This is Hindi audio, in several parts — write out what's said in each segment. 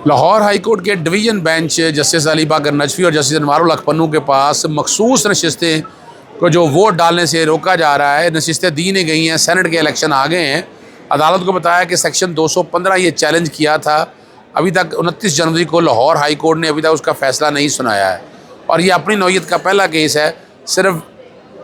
लाहौर हाई कोर्ट के डिवीज़न बेंच जस्टिस अली बाकर नजफी और जस्टिस अनवारुल हक पन्नू के पास मखसूस नशिस्तें को जो वोट डालने से रोका जा रहा है, नशिस्तें दी नहीं गई हैं। सेनेट के इलेक्शन आ गए हैं। अदालत को बताया कि सेक्शन 215 ये चैलेंज किया था। अभी तक 29 जनवरी को लाहौर हाई कोर्ट ने अभी तक उसका फ़ैसला नहीं सुनाया है और ये अपनी नौयत का पहला केस है। सिर्फ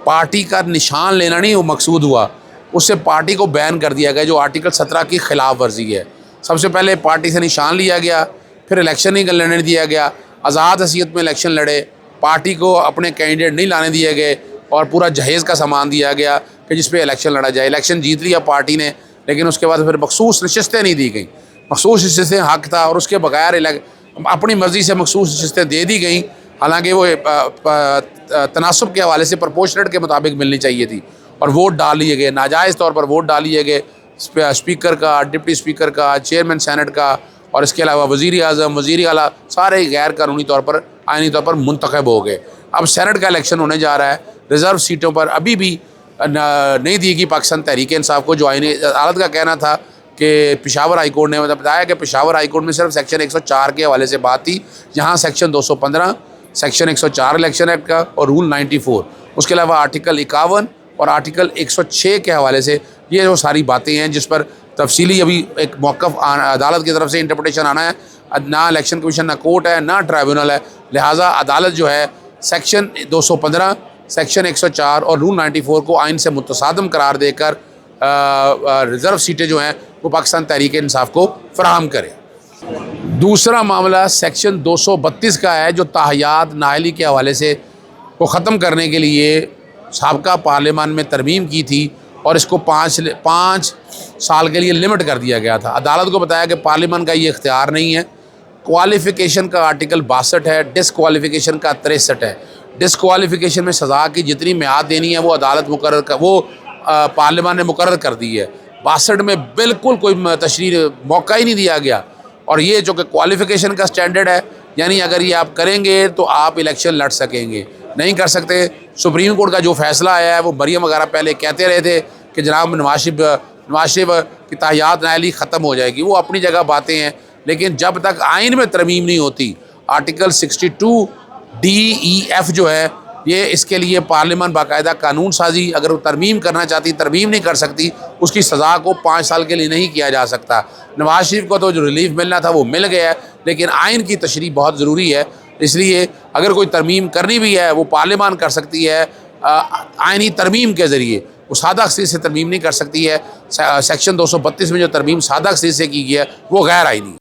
पार्टी का निशान लेना नहीं वो मकसूद हुआ, उससे पार्टी को बैन कर दिया गया जो आर्टिकल 17 की खिलाफ वर्जी है। सबसे पहले पार्टी से निशान लिया गया, फिर इलेक्शन नहीं लड़ने दिया गया, आज़ाद हैसियत में इलेक्शन लड़े, पार्टी को अपने कैंडिडेट नहीं लाने दिए गए और पूरा जहेज़ का सामान दिया गया कि जिस पे इलेक्शन लड़ा जाए। इलेक्शन जीत लिया पार्टी ने, लेकिन उसके बाद फिर मखसूस नशिस्तें नहीं दी गई। मखसूस नशिस्तें हक था और उसके बगैर अपनी मर्ज़ी से मखसूस नशिस्तें दे दी गई, हालांकि वो तनासब के हवाले से प्रोपोर्शनेट के मुताबिक मिलनी चाहिए थी और वोट डाल लिए गए, नाजायज़ तौर पर वोट डाल लिए गए स्पीकर का, डिप्टी स्पीकर का, चेयरमैन सेनेट का और इसके अलावा वज़ीर आज़म, वज़ीर आला, सारे गैर कानूनी तौर पर, आइनी तौर पर मुंतखब हो गए। अब सेनेट का इलेक्शन होने जा रहा है। रिज़र्व सीटों पर अभी भी नहीं दी गई पाकिस्तान तहरीक इंसाफ को, जो आइनी अदालत का कहना था कि पेशावर हाई कोर्ट ने बताया कि पेशावर हाई कोर्ट में सिर्फ सेक्शन 104 के हवाले से बात थी, यहाँ सेक्शन 215, सेक्शन 104 इलेक्शन एक्ट का और रूल 94, उसके अलावा आर्टिकल 51 और आर्टिकल 106 के हवाले से ये जो सारी बातें हैं जिस पर तफसीली अभी एक मौक़िफ़ अदालत की तरफ से इंटरप्रिटेशन आना है। ना इलेक्शन कमीशन, ना कोर्ट है, ना ट्राइब्यूनल है, लिहाजा अदालत जो है सेक्शन 215, सेक्शन 104 और रूल 94 को आइन से मुतसादम करार देकर रिज़र्व सीटें जो हैं वो पाकिस्तान तहरीक इंसाफ को फराहम करे। दूसरा मामला सेक्शन 232 का है जो ताहयात नाअहली के हवाले से को ख़त्म करने के लिए साबका पार्लियामान में तरमीम की थी और इसको 5 साल के लिए लिमिट कर दिया गया था। अदालत को बताया कि पार्लियामान का ये इख्तियार नहीं है। क्वालिफ़िकेशन का आर्टिकल 62 है, डिसक्वालिफ़िकेशन का 63 है। डिसक्वालिफ़िकेशन में सज़ा की जितनी मियाद देनी है वो अदालत पार्लियामान ने मुकर्रर कर दी है। 62 में बिल्कुल कोई तशरीह मौका ही नहीं दिया गया और ये जो कि क्वालिफ़िकेशन का स्टैंडर्ड है, यानी अगर ये आप करेंगे तो आप इलेक्शन लड़ सकेंगे, नहीं कर सकते। सुप्रीम कोर्ट का जो फ़ैसला आया है वो मरियम वगैरह पहले कहते रहे थे कि जनाब नवाज शरीफ की ताहयात नाअहली ख़त्म हो जाएगी, वो अपनी जगह बातें हैं, लेकिन जब तक आइन में तरमीम नहीं होती, आर्टिकल 62D-E-F जो है ये, इसके लिए पार्लियामान बाकायदा कानून साजी अगर वो तरमीम करना चाहती, तरमीम नहीं कर सकती, उसकी सज़ा को 5 साल के लिए नहीं किया जा सकता। नवाज शरीफ को तो जो रिलीफ मिलना था वो मिल गया है, लेकिन आइन की तशरीह बहुत ज़रूरी है। इसलिए अगर कोई तरमीम करनी भी है वो पार्लियामान कर सकती है आइनी तरमीम के ज़रिए, वो सादा अक्सर से तरमीम नहीं कर सकती है। सेक्शन 232 में जो तरमीम सादा अक्सर से की गई है वो गैर आइनी।